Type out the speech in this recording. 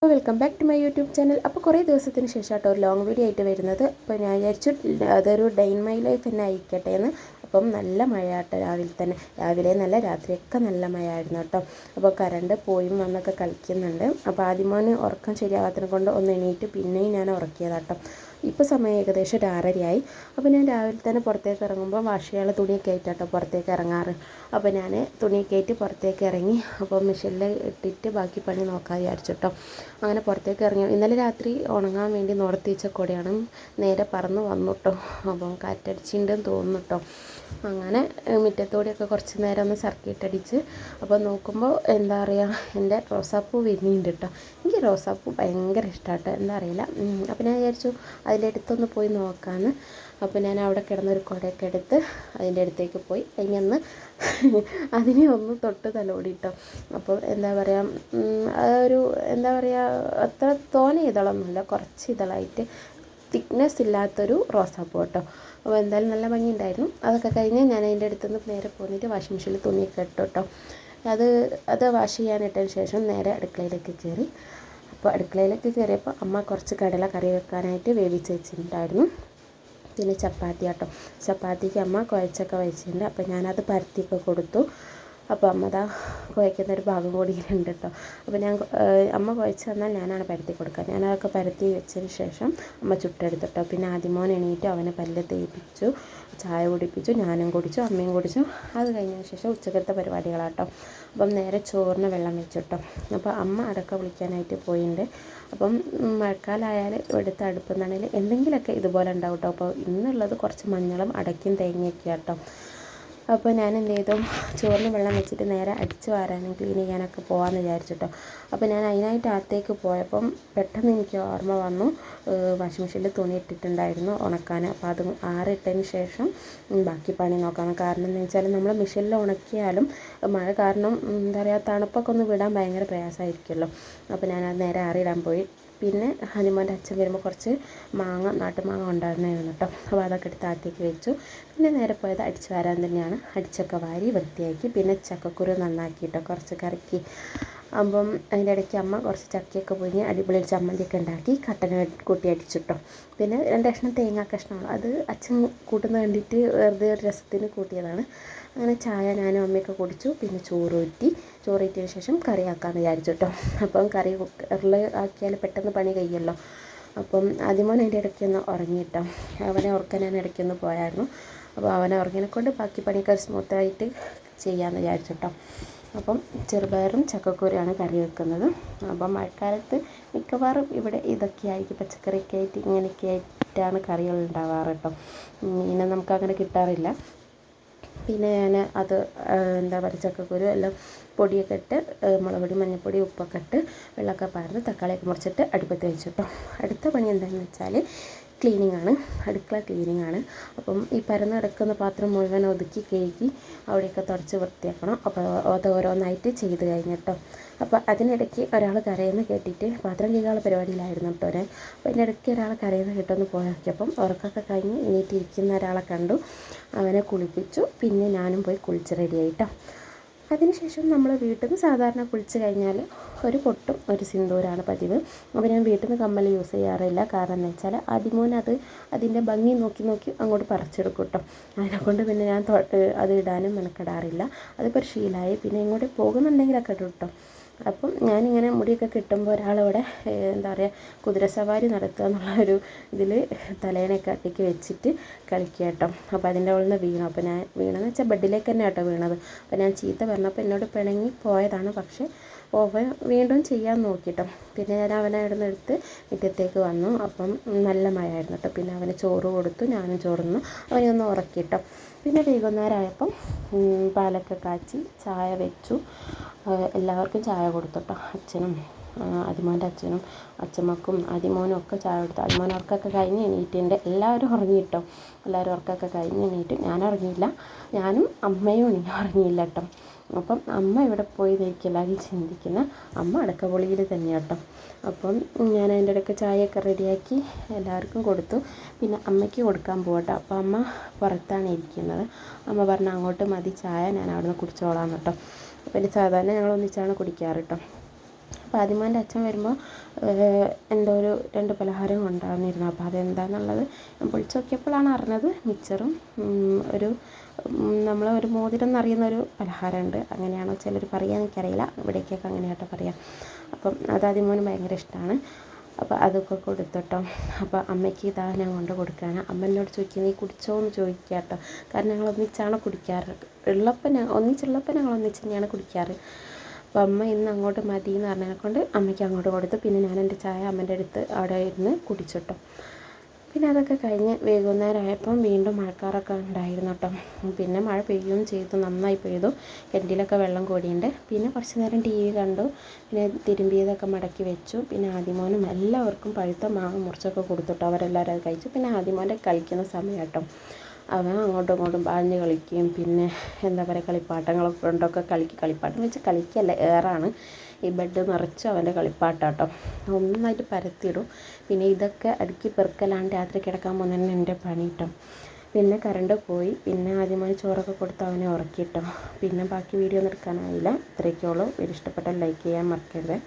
Welcome back to my YouTube channel. അപ്പോൾ കുറേ ദിവസത്തിന് ശേഷം കേട്ടോ ഒരു ലോങ് വീഡിയോ ആയിട്ട് വരുന്നത്. അപ്പോൾ ഞാൻ വിചാരിച്ചു അതൊരു ഡേ ഇൻ മൈ ലൈഫ് തന്നെ ആയിക്കട്ടെ എന്ന്. അപ്പം നല്ല മഴയാട്ടോ, രാവിലെ നല്ല രാത്രിയൊക്കെ നല്ല മഴയായിരുന്നു കേട്ടോ. അപ്പോൾ കറണ്ട് പോയും വന്നൊക്കെ കളിക്കുന്നുണ്ട്. അപ്പോൾ ആദ്യമോന് ഉറക്കം ശരിയാവാത്തതിനെ കൊണ്ട് ഒന്ന് എണീറ്റ് പിന്നെയും ഞാൻ ഉറക്കിയതാട്ടോ. ഇപ്പോൾ സമയം ഏകദേശം ഒരു 6:30 അപ്പോൾ ഞാൻ രാവിലെ തന്നെ പുറത്തേക്ക് ഇറങ്ങുമ്പോൾ വാഷിയുള്ള തുണിയൊക്കെ ആയിട്ടാട്ടോ പുറത്തേക്ക് ഇറങ്ങാറ്. അപ്പോൾ ഞാൻ തുണിയൊക്കെ ആയിട്ട് പുറത്തേക്ക് ഇറങ്ങി. അപ്പോൾ മെഷീനിൽ ഇട്ടിട്ട് ബാക്കി പണി നോക്കാൻ വിചാരിച്ചിട്ടോ. അങ്ങനെ പുറത്തേക്ക് ഇറങ്ങി. ഇന്നലെ രാത്രി ഉണങ്ങാൻ വേണ്ടി നിവർത്തി വെച്ച കൊടയാണ് നേരെ പറന്ന് വന്നു കേട്ടോ. അപ്പം കാറ്റടിച്ചിട്ടുണ്ടെന്ന് തോന്നുന്നു കേട്ടോ. അങ്ങനെ മുറ്റത്തോടെയൊക്കെ കുറച്ച് നേരം ഒന്ന് സർക്കിട്ട് അടിച്ച്. അപ്പോൾ നോക്കുമ്പോൾ എന്താ പറയുക, എൻ്റെ റോസാപ്പൂ വിരിഞ്ഞിട്ടുണ്ട് കേട്ടോ. എനിക്ക് റോസാപ്പൂ ഭയങ്കര ഇഷ്ടമാട്ടോ, എന്താ അറിയില്ല. അപ്പോൾ ഞാൻ വിചാരിച്ചു അതിൻ്റെ അടുത്തൊന്ന് പോയി നോക്കാമെന്ന്. അപ്പോൾ ഞാൻ അവിടെ കിടന്നൊരു കുടയൊക്കെ എടുത്ത് അതിൻ്റെ അടുത്തേക്ക് പോയി. അതിനൊന്ന് അതിനെ ഒന്ന് തൊട്ട് തലോടിട്ടോ. അപ്പോൾ എന്താ പറയുക, ഒരു എന്താ പറയുക, അത്ര തോനെ ഇതളൊന്നുമില്ല, കുറച്ച് ഇതളായിട്ട് തിക്നെസ് ഇല്ലാത്തൊരു റോസാപ്പൂ കേട്ടോ. അപ്പോൾ എന്തായാലും നല്ല ഭംഗിയുണ്ടായിരുന്നു. അതൊക്കെ കഴിഞ്ഞ് ഞാൻ അതിൻ്റെ അടുത്തുനിന്ന് നേരെ പോന്നിട്ട് വാഷിംഗ് മെഷീനിൽ തുണിയൊക്കെ ഇട്ടു കേട്ടോ. അത് വാഷ് ചെയ്യാനിട്ടതിന് ശേഷം നേരെ അടുക്കളയിലേക്ക് കയറി. അപ്പോൾ അടുക്കളയിലേക്ക് കയറിയപ്പോൾ അമ്മ കുറച്ച് കടല കറി വെക്കാനായിട്ട് വേവിച്ച് വെച്ചിട്ടുണ്ടായിരുന്നു. പിന്നെ ചപ്പാത്തി കേട്ടോ. ചപ്പാത്തിക്ക് അമ്മ കുഴച്ചൊക്കെ വെച്ചിട്ടുണ്ട്. അപ്പോൾ ഞാനത് പരത്തിയൊക്കെ കൊടുത്തു. അപ്പോൾ അമ്മ ദാ കുഴയ്ക്കുന്നൊരു ഭാഗം കൂടി ഉണ്ട് കേട്ടോ. അപ്പോൾ അമ്മ കുഴച്ച് തന്നാൽ ഞാനാണ് പരത്തി കൊടുക്കുക. ഞാനതൊക്കെ പരത്തി വെച്ചതിന് ശേഷം അമ്മ ചുട്ടെടുത്തിട്ടോ. പിന്നെ ആദ്യമോൻ എണീറ്റ് അവനെ പല്ല് തേപ്പിച്ചു, ചായ കുടിപ്പിച്ചു, ഞാനും കുടിച്ചു, അമ്മയും കുടിച്ചു. അത് കഴിഞ്ഞതിന് ശേഷം ഉച്ചക്കത്തെ പരിപാടികളാട്ടോ. അപ്പം നേരെ ചോറിന് വെള്ളം വെച്ചിട്ടോ. അപ്പോൾ അമ്മ അടക്ക വിളിക്കാനായിട്ട് പോയിട്ടുണ്ട്. അപ്പം മഴക്കാലമായാൽ ഇവിടുത്തെ അടുപ്പെന്നാണെങ്കിൽ എന്തെങ്കിലുമൊക്കെ ഇതുപോലെ ഉണ്ടാവും കേട്ടോ. അപ്പോൾ ഇന്നുള്ളത് കുറച്ച് മഞ്ഞളും അടയ്ക്കും തേങ്ങയൊക്കെ കേട്ടോ. അപ്പോൾ ഞാൻ എന്ത് ചെയ്തു, ചോറിന് വെള്ളം വെച്ചിട്ട് നേരെ അടിച്ച് വാരാനും ക്ലീൻ ചെയ്യാനൊക്കെ പോകാമെന്ന് വിചാരിച്ചിട്ടോ. അപ്പോൾ ഞാൻ അതിനായിട്ട് അകത്തേക്ക് പോയപ്പം പെട്ടെന്ന് എനിക്ക് ഓർമ്മ വന്നു, വാഷിംഗ് മെഷീനിൽ തുണി ഇട്ടിട്ടുണ്ടായിരുന്നു ഉണക്കാൻ. അപ്പോൾ അത് ആറിട്ടതിന് ശേഷം ബാക്കി പണി നോക്കാം. കാരണം എന്ന് വെച്ചാൽ നമ്മൾ മെഷീനിൽ ഉണക്കിയാലും മഴ കാരണം എന്താ പറയുക, തണുപ്പൊക്കെ ഒന്ന് വിടാൻ ഭയങ്കര പ്രയാസമായിരിക്കുമല്ലോ. അപ്പോൾ ഞാനത് നേരെ ആറിയിടാൻ പോയി. പിന്നെ ഹനുമാൻ്റെ അച്ഛൻ വരുമ്പോൾ കുറച്ച് നാട്ടുമാങ്ങ ഉണ്ടായിരുന്നായിരുന്നു കേട്ടോ. അപ്പോൾ അതൊക്കെ എടുത്ത് അകത്തേക്ക് വെച്ചു. പിന്നെ നേരെ പോയത് അടിച്ച് വാരാൻ തന്നെയാണ്. അടിച്ചൊക്കെ വാരി വൃത്തിയാക്കി. പിന്നെ ചക്കക്കുരു നന്നാക്കിയിട്ടോ കുറച്ച് കറിക്ക്. അപ്പം അതിൻ്റെ ഇടയ്ക്ക് അമ്മ കുറച്ച് ചക്കയൊക്കെ പൊഴിഞ്ഞ് അടിപൊളി ചമ്മന്തിയൊക്കെ ഉണ്ടാക്കി കട്ടന കൂട്ടി അടിച്ചിട്ടോ. പിന്നെ 2 കഷ്ണം തേങ്ങാ കഷ്ണമാണ്, അത് അച്ഛൻ കൂട്ടുന്ന വേണ്ടിയിട്ട് വെറുതെ ഒരു രസത്തിന് കൂട്ടിയതാണ്. അങ്ങനെ ചായ ഞാനും അമ്മയൊക്കെ കുടിച്ചു. പിന്നെ ചോറൂറ്റിയതിന് ശേഷം കറി ആക്കാമെന്ന് വിചാരിച്ചു കേട്ടോ. അപ്പം കറി കുക്കറിൽ ആക്കിയാൽ പെട്ടെന്ന് പണി കഴിയുമല്ലോ. അപ്പം ആദ്യമോൻ അതിൻ്റെ ഇടയ്ക്കൊന്ന് ഉറങ്ങിയിട്ടോ. അവനെ ഉറക്കാൻ ഞാൻ ഇടയ്ക്കൊന്ന് പോയായിരുന്നു. അപ്പോൾ അവനെ ഉറങ്ങിനെ കൊണ്ട് ബാക്കി പണിയൊക്കെ സ്മൂത്തായിട്ട് ചെയ്യാമെന്ന് വിചാരിച്ചു കേട്ടോ. അപ്പം ചെറുപയറും ചക്കക്കുരുമാണ് കറി വെക്കുന്നത്. അപ്പം മഴക്കാലത്ത് മിക്കവാറും ഇവിടെ ഇതൊക്കെയായിട്ട് പച്ചക്കറിയൊക്കെ ആയിട്ട് ഇങ്ങനെയൊക്കെ ആയിട്ടാണ് കറികൾ ഉണ്ടാവാറ് കേട്ടോ. മീനെ നമുക്കങ്ങനെ കിട്ടാറില്ല. പിന്നെ ഞാൻ അത് എന്താ പറയുക, ചക്കക്കുരു എല്ലാം പൊടിയൊക്കെ ഇട്ട് മുളക് പൊടി, മഞ്ഞൾപ്പൊടി, ഉപ്പൊക്കെ ഇട്ട് വെള്ളമൊക്കെ പാർന്ന് തക്കാളിയൊക്കെ മുറിച്ചിട്ട് അടുപ്പത്ത് വെച്ചിട്ടോ. അടുത്ത പണി എന്താണെന്ന് വെച്ചാൽ അടുക്കള ക്ലീനിങ് ആണ്. അപ്പം ഈ പരന്ന് കിടക്കുന്ന പാത്രം മുഴുവൻ ഒതുക്കി കഴുകി അവിടെയൊക്കെ തുടച്ച് വൃത്തിയാക്കണം. അപ്പോൾ അത് ഓരോന്നായിട്ട് ചെയ്ത് കഴിഞ്ഞിട്ടോ. അപ്പോൾ അതിനിടയ്ക്ക് ഒരാൾ കരയുന്ന കേട്ടിട്ട് പാത്രം കഴുകാനുള്ള പരിപാടിയിലായിരുന്നു കേട്ടോ. അപ്പോൾ അതിൻ്റെ ഇടയ്ക്ക് ഒരാൾ കരയുന്ന കേട്ടൊന്ന് പോയി നോക്കിയപ്പം ഉറക്കമൊക്കെ കഴിഞ്ഞ് എണീറ്റിരിക്കുന്ന ഒരാളെ കണ്ടു. അവനെ കുളിപ്പിച്ചു. പിന്നെ ഞാനും പോയി കുളിച്ച് റെഡിയായിട്ടോ. അതിനുശേഷം നമ്മൾ വീട്ടിൽ നിന്ന് സാധാരണ കുളിച്ച് കഴിഞ്ഞാൽ ഒരു പൊട്ടും ഒരു സിന്ദൂരാണ് പതിവ്. അപ്പോൾ ഞാൻ വീട്ടിൽ നിന്ന് കമ്മൽ യൂസ് ചെയ്യാറില്ല. കാരണം എന്ന് വെച്ചാൽ ആദ്യമോൻ അതിൻ്റെ ഭംഗി നോക്കി അങ്ങോട്ട് പറിച്ചെടുക്കും കേട്ടോ. അതിനെക്കൊണ്ട് പിന്നെ ഞാൻ അത് ഇടാനും മെനക്കെടാറില്ല. അതിപ്പോൾ ഒരു ശീലമായി. പിന്നെ ഇങ്ങോട്ട് പോകുന്നുണ്ടെങ്കിലൊക്കെ ഇടും കേട്ടോ. അപ്പം ഞാനിങ്ങനെ മുടിയൊക്കെ കിട്ടുമ്പോൾ ഒരാളവിടെ എന്താ പറയുക, കുതിരസവാരി നടത്തുക എന്നുള്ളൊരു ഇതിൽ തലേണയൊക്കെ അട്ടിക്ക് വെച്ചിട്ട് കളിക്കുക കേട്ടോ. അപ്പോൾ അതിൻ്റെ ഉള്ളിൽ നിന്ന് വീണു. അപ്പോൾ ഞാൻ വീണെന്ന് വെച്ചാൽ ബെഡിലേക്ക് തന്നെ കേട്ടോ വീണത്. അപ്പോൾ ഞാൻ ചീത്ത പറഞ്ഞപ്പോൾ എന്നോട് പിണങ്ങി പോയതാണ്. പക്ഷേ ഓവൻ വീണ്ടും ചെയ്യാൻ നോക്കിട്ടോ. പിന്നെ ഞാൻ അവനെ അവിടെ നിന്ന് എടുത്ത് മുറ്റത്തേക്ക് വന്നു. അപ്പം നല്ല മഴയായിരുന്നു കേട്ടോ. പിന്നെ അവന് ചോറ് കൊടുത്തു, ഞാനും ചോറുന്നു, അവനെ ഒന്ന് ഉറക്കിട്ടോ. പിന്നെ വൈകുന്നേരം ആയപ്പം പാലൊക്കെ കാച്ചി ചായ വെച്ചു. എല്ലാവർക്കും ചായ കൊടുത്തു കേട്ടോ. അച്ഛനും അതിമോൻ്റെ അച്ഛനും അച്ഛമ്മക്കും അതിമോനും ഒക്കെ ചായ കൊടുത്തു. അതിമോൻ ഉറക്കമൊക്കെ കഴിഞ്ഞ് എണീറ്റിൻ്റെ എല്ലാവരും ഉറങ്ങിയിട്ടോ. എല്ലാവരും ഉറക്കമൊക്കെ കഴിഞ്ഞ് എണീറ്റ്. ഞാൻ ഉറങ്ങിയില്ല, ഞാനും അമ്മയും ഉറങ്ങിയില്ല കേട്ടോ. അപ്പം അമ്മ ഇവിടെ പോയി എല്ലാവരും ചിന്തിക്കുന്ന അമ്മ അടക്കപൊളിയിൽ തന്നെയാണ് കേട്ടോ. അപ്പം ഞാൻ അതിൻ്റെ ഇടയ്ക്ക് ചായയൊക്കെ റെഡിയാക്കി എല്ലാവർക്കും കൊടുത്തു. പിന്നെ അമ്മയ്ക്ക് കൊടുക്കാൻ പോകട്ടോ. അപ്പോൾ അമ്മ പുറത്താണ് ഇരിക്കുന്നത്. അമ്മ പറഞ്ഞു അങ്ങോട്ട് മതി ചായ, ഞാൻ അവിടെ നിന്ന് കുടിച്ചോളാം കേട്ടോ. പിന്നെ സാധാരണ ഞങ്ങൾ ഒന്നിച്ചാണ് കുടിക്കാറ് കേട്ടോ. അപ്പോൾ ആദ്യമോൻ്റെ അച്ഛൻ വരുമ്പോൾ എന്തോ ഒരു 2 പലഹാരം കൊണ്ടുവന്നിരുന്നു. അപ്പോൾ അതെന്താണെന്നുള്ളത് ഞാൻ പൊളിച്ച് നോക്കിയപ്പോഴാണ് അറിഞ്ഞത്. മിച്ചറും ഒരു നമ്മൾ ഒരു മോതിരം എന്നറിയുന്നൊരു പലഹാരമുണ്ട്, അങ്ങനെയാണോ ചിലർ പറയുക എനിക്കറിയില്ല, ഇവിടേക്കൊക്കെ അങ്ങനെയാട്ടോ പറയാം. അപ്പം അത് ആദ്യമോന് ഭയങ്കര ഇഷ്ടമാണ്. അപ്പോൾ അതൊക്കെ കൊടുത്തോട്ടോ. അപ്പോൾ അമ്മയ്ക്ക് ഇതാ ഞാൻ കൊണ്ട് കൊടുക്കുകയാണ്. അമ്മ എന്നോട് ചോദിക്കുക നീ കുടിച്ചോ എന്ന് ചോദിക്കുക കേട്ടോ. കാരണം ഞങ്ങൾ ഒന്നിച്ചാണ് കുടിക്കാറ്. ഒന്നിച്ചുള്ളപ്പോൾ ഞങ്ങൾ ഒന്നിച്ച് തന്നെയാണ് കുടിക്കാറ്. അപ്പോൾ അമ്മ ഇന്ന് അങ്ങോട്ട് മതി എന്ന് പറഞ്ഞതിനെ കൊണ്ട് അമ്മയ്ക്ക് അങ്ങോട്ട് കൊടുത്തു. പിന്നെ ഞാൻ എൻ്റെ ചായ അമ്മേൻ്റെ അടുത്ത് അവിടെ ഇരുന്ന് കുടിച്ചിട്ടോ. പിന്നെ അതൊക്കെ കഴിഞ്ഞ് വൈകുന്നേരമായപ്പം വീണ്ടും മഴക്കാറൊക്കെ ഉണ്ടായിരുന്നു കേട്ടോ. പിന്നെ മഴ പെയ്യുകയും ചെയ്തു, നന്നായി പെയ്തു. കിണറ്റിലൊക്കെ വെള്ളം കൂടിയുണ്ട്. പിന്നെ കുറച്ച് നേരം TV കണ്ടു. പിന്നെ തിരുമ്പിയതൊക്കെ മടക്കി വെച്ചു. പിന്നെ ആദിമോനും എല്ലാവർക്കും പഴുത്ത മാങ്ങ മുറിച്ചൊക്കെ കൊടുത്തിട്ടോ. അവരെല്ലാവരും അത് കഴിച്ചു. പിന്നെ ആദിമോൻ്റെ കളിക്കുന്ന സമയം കേട്ടോ. അവൻ അങ്ങോട്ടും ഇങ്ങോട്ടും പാഞ്ഞ് കളിക്കുകയും പിന്നെ എന്താ പറയുക കളിപ്പാട്ടങ്ങളൊക്കെ കൊണ്ടൊക്കെ കളിപ്പാട്ടം വെച്ച് കളിക്കല്ല, ഏറാണ്. ഈ ബെഡ് നിറച്ച് അവൻ്റെ കളിപ്പാട്ടാട്ടോ. ഒന്നായിട്ട് പരത്തിയിടും. പിന്നെ ഇതൊക്കെ അടുക്കി പെറുക്കലാണ് രാത്രി കിടക്കാൻ പോകുന്നതന്നെ എൻ്റെ പണി കേട്ടോ. പിന്നെ കറണ്ട് പോയി. പിന്നെ ആദ്യമായി ചോറൊക്കെ കൊടുത്ത് അവനെ ഉറക്കിട്ടോ. പിന്നെ ബാക്കി വീഡിയോ ഒന്നും എടുക്കാനായില്ല. ഇത്രയൊക്കെയുള്ളൂ. വീഡിയോ ഇഷ്ടപ്പെട്ടാൽ ലൈക്ക് ചെയ്യാൻ മറക്കരുത്.